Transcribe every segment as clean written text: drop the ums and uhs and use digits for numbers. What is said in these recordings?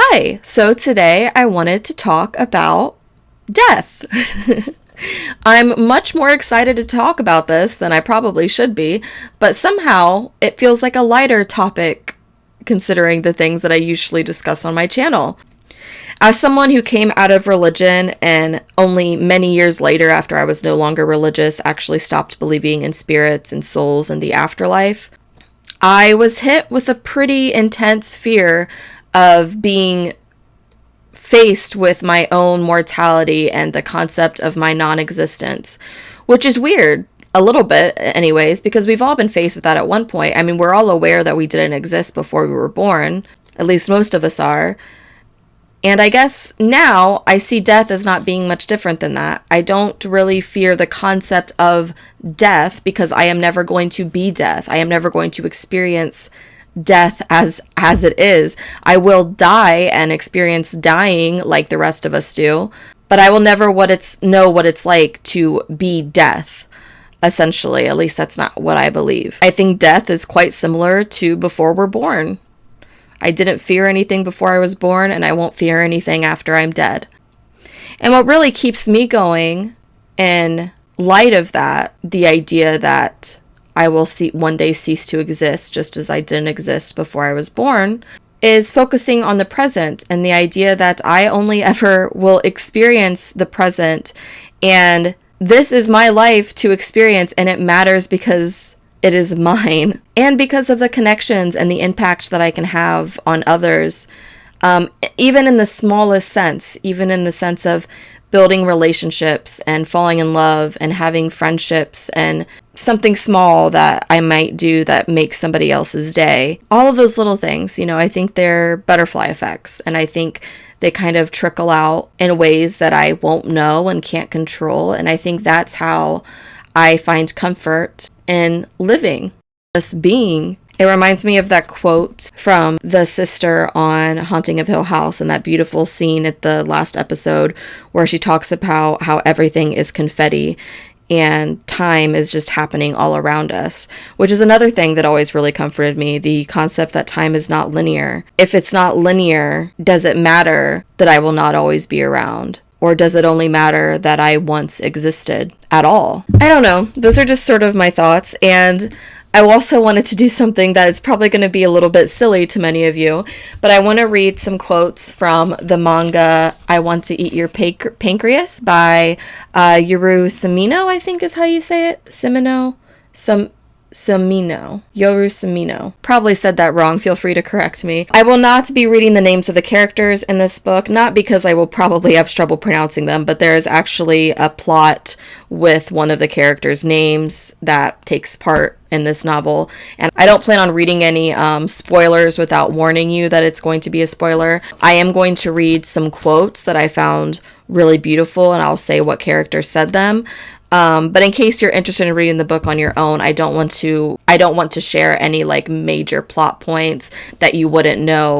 Hi! So today I wanted to talk about death. I'm much more excited to talk about this than I probably should be, but somehow it feels like a lighter topic considering the things that I usually discuss on my channel. As someone who came out of religion and only many years later, after I was no longer religious, actually stopped believing in spirits and souls and the afterlife, I was hit with a pretty intense fear of being faced with my own mortality and the concept of my non-existence, which is weird, a little bit anyways, because we've all been faced with that at one point. I mean, we're all aware that we didn't exist before we were born, at least most of us are. And I guess now I see death as not being much different than that. I don't really fear the concept of death because I am never going to be death. I am never going to experience death as it is. I will die and experience dying like the rest of us do, but I will never know what it's like to be death, essentially. At least that's not what I believe. I think death is quite similar to before we're born. I didn't fear anything before I was born, and I won't fear anything after I'm dead. And what really keeps me going in light of that, the idea that I will one day cease to exist just as I didn't exist before I was born, is focusing on the present and the idea that I only ever will experience the present, and this is my life to experience, and it matters because it is mine and because of the connections and the impact that I can have on others, even in the smallest sense, even in the sense of building relationships and falling in love and having friendships and something small that I might do that makes somebody else's day. All of those little things, I think they're butterfly effects, and I think they kind of trickle out in ways that I won't know and can't control. And I think that's how I find comfort in living, just being. It reminds me of that quote from the sister on Haunting of Hill House and that beautiful scene at the last episode where she talks about how everything is confetti and time is just happening all around us, which is another thing that always really comforted me, the concept that time is not linear. If it's not linear, does it matter that I will not always be around? Or does it only matter that I once existed at all? I don't know. Those are just sort of my thoughts. And I also wanted to do something that is probably going to be a little bit silly to many of you, but I want to read some quotes from the manga I Want to Eat Your Pancreas by Yoru Sumino, I think is how you say it. Sumino. Yoru Sumino. Probably said that wrong. Feel free to correct me. I will not be reading the names of the characters in this book, not because I will probably have trouble pronouncing them, but there is actually a plot with one of the characters' names that takes part in this novel, and I don't plan on reading any spoilers without warning you that it's going to be a spoiler. I am going to read some quotes that I found really beautiful, and I'll say what character said them. But in case you're interested in reading the book on your own, I don't want to share any like major plot points that you wouldn't know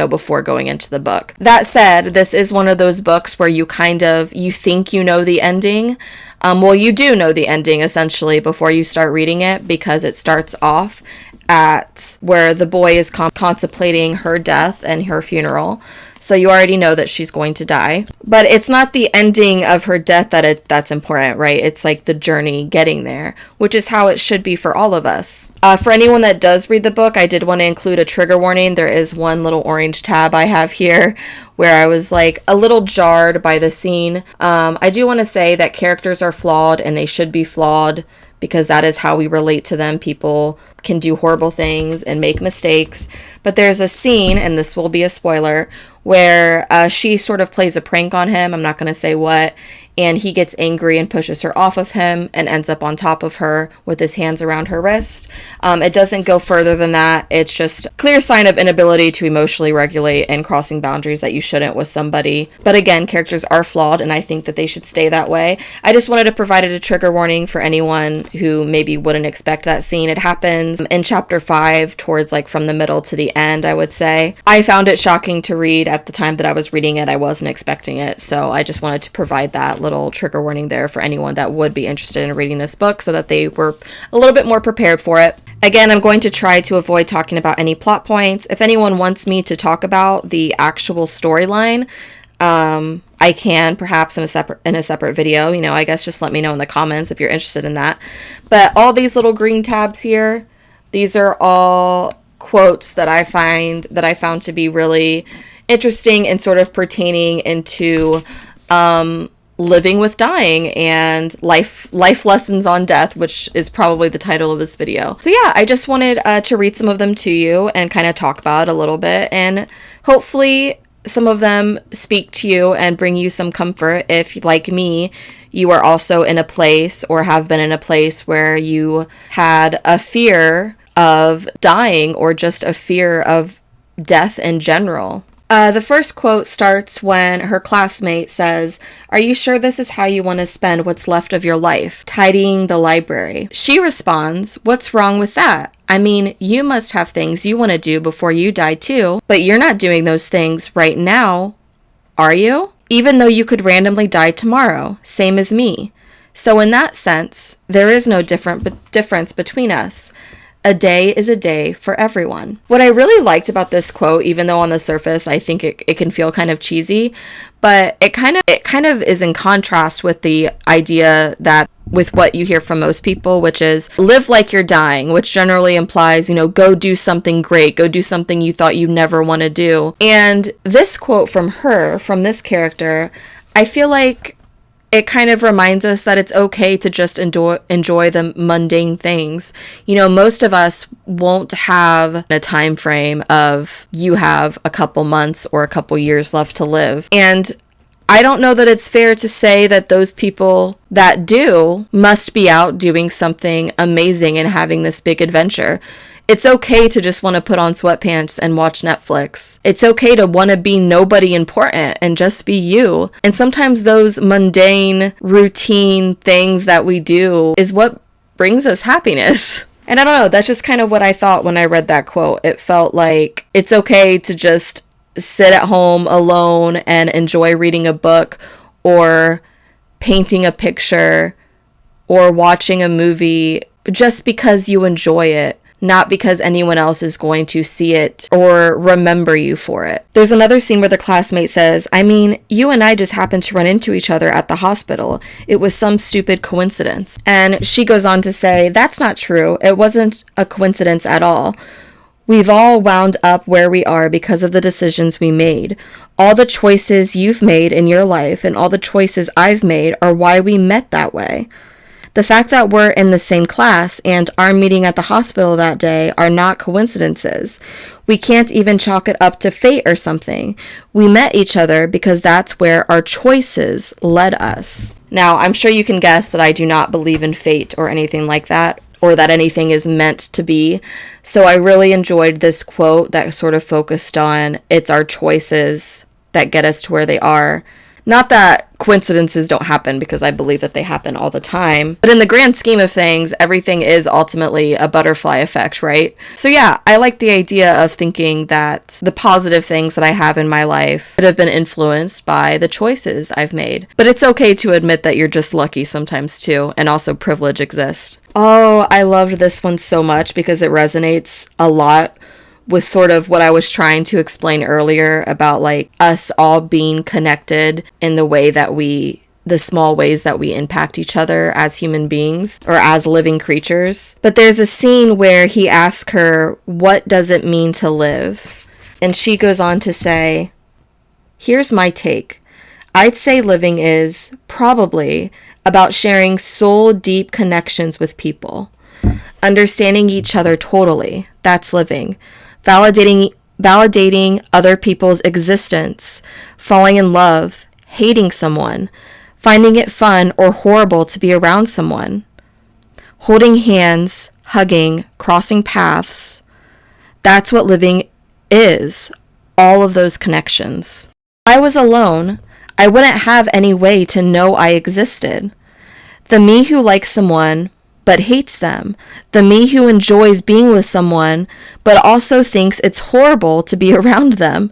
before going into the book. That said, this is one of those books where you think you know the ending. Well, you do know the ending essentially before you start reading it, because it starts off at where the boy is contemplating her death and her funeral. So you already know that she's going to die. But it's not the ending of her death that's important, right? It's like the journey getting there, which is how it should be for all of us. For anyone that does read the book, I did want to include a trigger warning. There is one little orange tab I have here where I was like a little jarred by the scene. I do want to say that characters are flawed and they should be flawed, because that is how we relate to them. People can do horrible things and make mistakes. But there's a scene, and this will be a spoiler, where she sort of plays a prank on him. I'm not going to say what. And he gets angry and pushes her off of him and ends up on top of her with his hands around her wrist. It doesn't go further than that. It's just a clear sign of inability to emotionally regulate and crossing boundaries that you shouldn't with somebody. But again, characters are flawed, and I think that they should stay that way. I just wanted to provide a trigger warning for anyone who maybe wouldn't expect that scene. It happens in chapter 5 towards like from the middle to the end, I would say. I found it shocking to read at the time that I was reading it. I wasn't expecting it. So I just wanted to provide that little trigger warning there for anyone that would be interested in reading this book so that they were a little bit more prepared for it. Again, I'm going to try to avoid talking about any plot points. If anyone wants me to talk about the actual storyline, I can perhaps in a separate video. I guess just let me know in the comments if you're interested in that. But all these little green tabs here, these are all quotes that I found to be really interesting and sort of pertaining into living with dying and life lessons on death, which is probably the title of this video. So yeah, I just wanted to read some of them to you and kind of talk about it a little bit, and hopefully some of them speak to you and bring you some comfort if, like me, you are also in a place or have been in a place where you had a fear of dying or just a fear of death in general. The first quote starts when her classmate says, "Are you sure this is how you want to spend what's left of your life, tidying the library?" She responds, "What's wrong with that? I mean, you must have things you want to do before you die too, but you're not doing those things right now, are you? Even though you could randomly die tomorrow, same as me. So in that sense, there is no difference between us. A day is a day for everyone." What I really liked about this quote, even though on the surface I think it can feel kind of cheesy, but it kind of is in contrast with the idea that with what you hear from most people, which is live like you're dying, which generally implies, go do something great, go do something you thought you'd never want to do. And this quote from this character, I feel like it kind of reminds us that it's okay to just enjoy the mundane things. Most of us won't have a time frame of you have a couple months or a couple years left to live. And I don't know that it's fair to say that those people that do must be out doing something amazing and having this big adventure. It's okay to just want to put on sweatpants and watch Netflix. It's okay to want to be nobody important and just be you. And sometimes those mundane, routine things that we do is what brings us happiness. And I don't know, that's just kind of what I thought when I read that quote. It felt like it's okay to just sit at home alone and enjoy reading a book or painting a picture or watching a movie just because you enjoy it, not because anyone else is going to see it or remember you for it. There's another scene where the classmate says, "I mean, you and I just happened to run into each other at the hospital. It was some stupid coincidence." And she goes on to say, "That's not true. It wasn't a coincidence at all. We've all wound up where we are because of the decisions we made. All the choices you've made in your life and all the choices I've made are why we met that way. The fact that we're in the same class and our meeting at the hospital that day are not coincidences. We can't even chalk it up to fate or something. We met each other because that's where our choices led us." Now, I'm sure you can guess that I do not believe in fate or anything like that, or that anything is meant to be. So I really enjoyed this quote that sort of focused on it's our choices that get us to where they are. Not that coincidences don't happen, because I believe that they happen all the time. But in the grand scheme of things, everything is ultimately a butterfly effect, right? So yeah, I like the idea of thinking that the positive things that I have in my life could have been influenced by the choices I've made. But it's okay to admit that you're just lucky sometimes too, and also privilege exists. Oh, I loved this one so much because it resonates a lot with sort of what I was trying to explain earlier about like us all being connected in the small ways that we impact each other as human beings or as living creatures. But there's a scene where he asks her, "What does it mean to live?" And she goes on to say, "Here's my take. I'd say living is probably about sharing soul deep connections with people. Understanding each other totally. That's living. Validating other people's existence, falling in love, hating someone, finding it fun or horrible to be around someone, holding hands, hugging, crossing paths. That's what living is, all of those connections. If I was alone, I wouldn't have any way to know I existed. The me who likes someone but hates them. The me who enjoys being with someone, but also thinks it's horrible to be around them.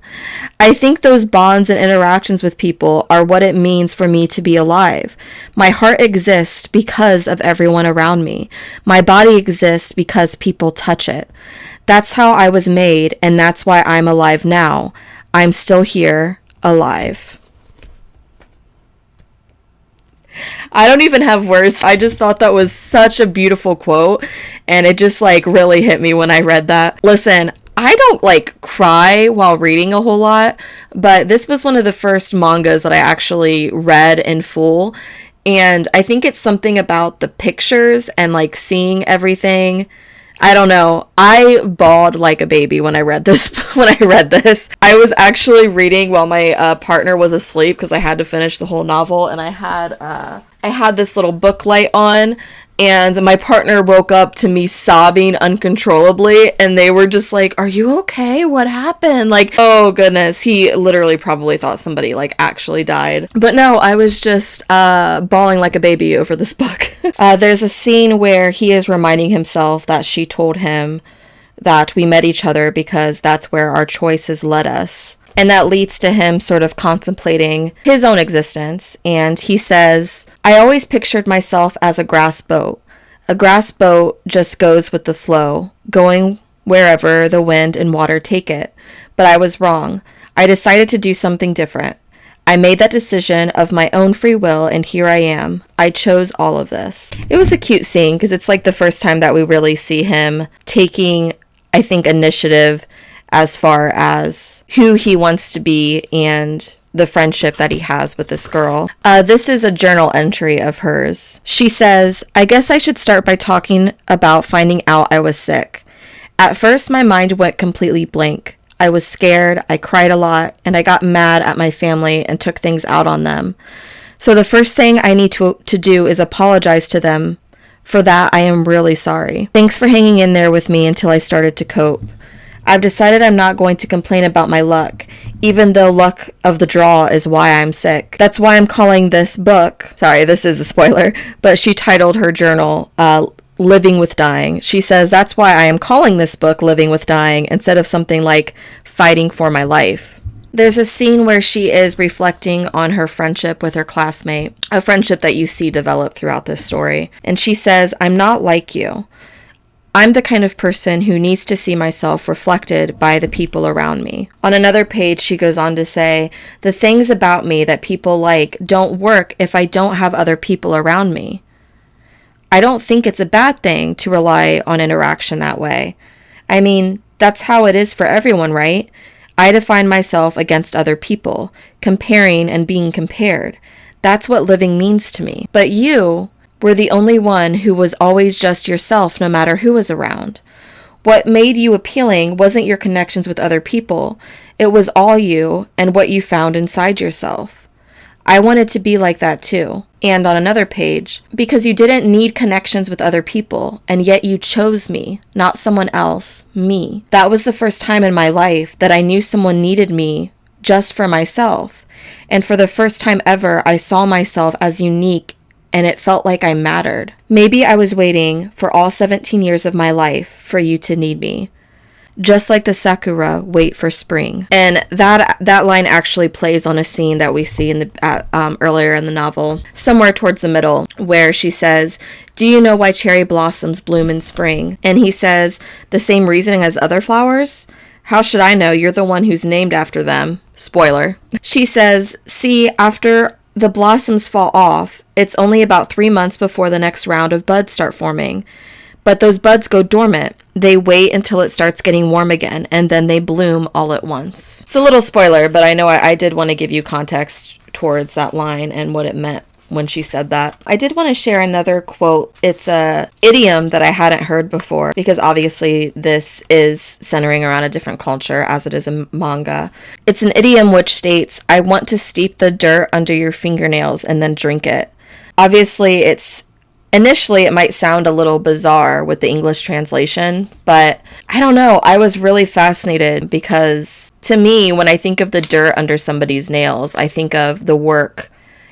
I think those bonds and interactions with people are what it means for me to be alive. My heart exists because of everyone around me. My body exists because people touch it. That's how I was made, and that's why I'm alive now. I'm still here, alive. I don't even have words. I just thought that was such a beautiful quote, and it just like really hit me when I read that. Listen, I don't like cry while reading a whole lot, but this was one of the first mangas that I actually read in full, and I think it's something about the pictures and like seeing everything. I don't know. I bawled like a baby when I read this. I was actually reading while my partner was asleep because I had to finish the whole novel, and I had this little book light on, and my partner woke up to me sobbing uncontrollably, and they were just like, "Are you okay? What happened?" Like, oh goodness, he literally probably thought somebody like actually died. But no, I was just bawling like a baby over this book. There's a scene where he is reminding himself that she told him that we met each other because that's where our choices led us. And that leads to him sort of contemplating his own existence. And he says, I always pictured myself as a grass boat. A grass boat just goes with the flow, going wherever the wind and water take it. But I was wrong. I decided to do something different. I made that decision of my own free will, and here I am. I chose all of this. It was a cute scene because it's like the first time that we really see him taking, I think, initiative as far as who he wants to be and the friendship that he has with this girl. This is a journal entry of hers. She says, I guess I should start by talking about finding out I was sick. At first, my mind went completely blank. I was scared, I cried a lot, and I got mad at my family and took things out on them. So the first thing I need to do is apologize to them. For that, I am really sorry. Thanks for hanging in there with me until I started to cope. I've decided I'm not going to complain about my luck, even though luck of the draw is why I'm sick. That's why I'm calling this book, sorry, this is a spoiler, but she titled her journal, Living with Dying. She says, that's why I am calling this book Living with Dying instead of something like Fighting for My Life. There's a scene where she is reflecting on her friendship with her classmate, a friendship that you see develop throughout this story. And she says, I'm not like you. I'm the kind of person who needs to see myself reflected by the people around me. On another page, she goes on to say, the things about me that people like don't work if I don't have other people around me. I don't think it's a bad thing to rely on interaction that way. I mean, that's how it is for everyone, right? I define myself against other people, comparing and being compared. That's what living means to me. But you were the only one who was always just yourself no matter who was around. What made you appealing wasn't your connections with other people. It was all you and what you found inside yourself. I wanted to be like that too. And on another page, because you didn't need connections with other people, and yet you chose me, not someone else, me. That was the first time in my life that I knew someone needed me just for myself. And for the first time ever, I saw myself as unique, and it felt like I mattered. Maybe I was waiting for all 17 years of my life for you to need me. Just like the sakura wait for spring. And that line actually plays on a scene that we see in the earlier in the novel, somewhere towards the middle, where she says, do you know why cherry blossoms bloom in spring? And he says, the same reasoning as other flowers? How should I know? You're the one who's named after them. Spoiler. She says, see, after the blossoms fall off, it's only about 3 months before the next round of buds start forming. But those buds go dormant. They wait until it starts getting warm again, and then they bloom all at once. It's a little spoiler, but I know I did want to give you context towards that line and what it meant when she said that. I did want to share another quote. It's a idiom that I hadn't heard before, because obviously this is centering around a different culture as it is a manga. It's an idiom which states, I want to steep the dirt under your fingernails and then drink it. Obviously, initially, it might sound a little bizarre with the English translation, but I don't know. I was really fascinated because to me, when I think of the dirt under somebody's nails, I think of the work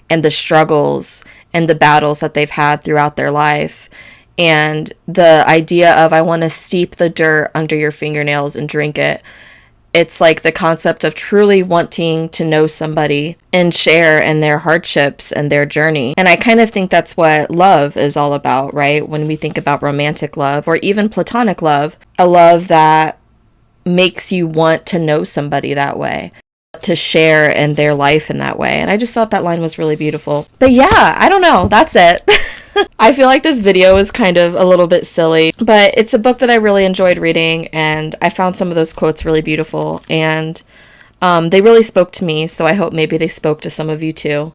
and the struggles and the battles that they've had throughout their life. And the idea of I want to steep the dirt under your fingernails and drink it. It's like the concept of truly wanting to know somebody and share in their hardships and their journey. And I kind of think that's what love is all about, right? When we think about romantic love or even platonic love, a love that makes you want to know somebody that way, to share in their life in that way. And I just thought that line was really beautiful. But yeah, I don't know. That's it. I feel like this video is kind of a little bit silly, but it's a book that I really enjoyed reading, and I found some of those quotes really beautiful, and they really spoke to me, so I hope maybe they spoke to some of you too.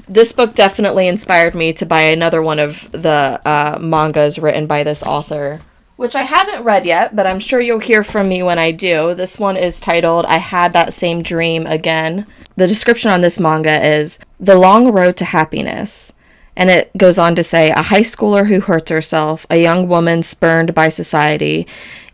This book definitely inspired me to buy another one of the mangas written by this author, which I haven't read yet, but I'm sure you'll hear from me when I do. This one is titled, I Had That Same Dream Again. The description on this manga is, The Long Road to Happiness. And it goes on to say, a high schooler who hurts herself, a young woman spurned by society,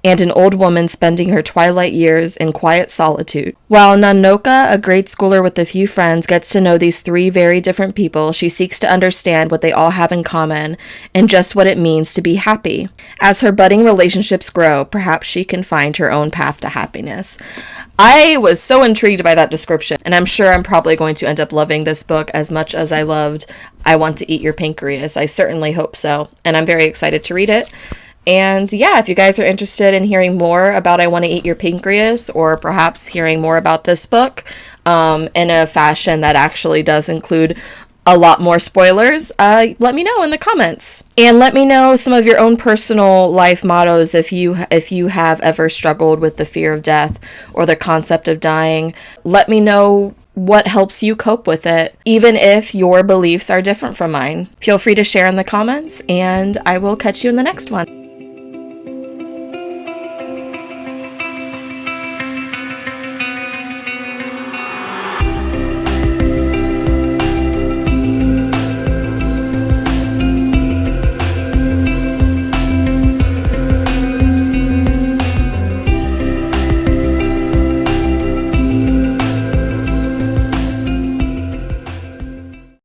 and an old woman spending her twilight years in quiet solitude. While Nanoka, a grade schooler with a few friends, gets to know these three very different people, she seeks to understand what they all have in common and just what it means to be happy. As her budding relationships grow, perhaps she can find her own path to happiness. I was so intrigued by that description, and I'm sure I'm probably going to end up loving this book as much as I loved I Want to Eat Your Pancreas. I certainly hope so, and I'm very excited to read it. And yeah, if you guys are interested in hearing more about I Want to Eat Your Pancreas, or perhaps hearing more about this book in a fashion that actually does include a lot more spoilers, let me know in the comments. And let me know some of your own personal life mottos if you have ever struggled with the fear of death or the concept of dying. Let me know what helps you cope with it, even if your beliefs are different from mine. Feel free to share in the comments, and I will catch you in the next one.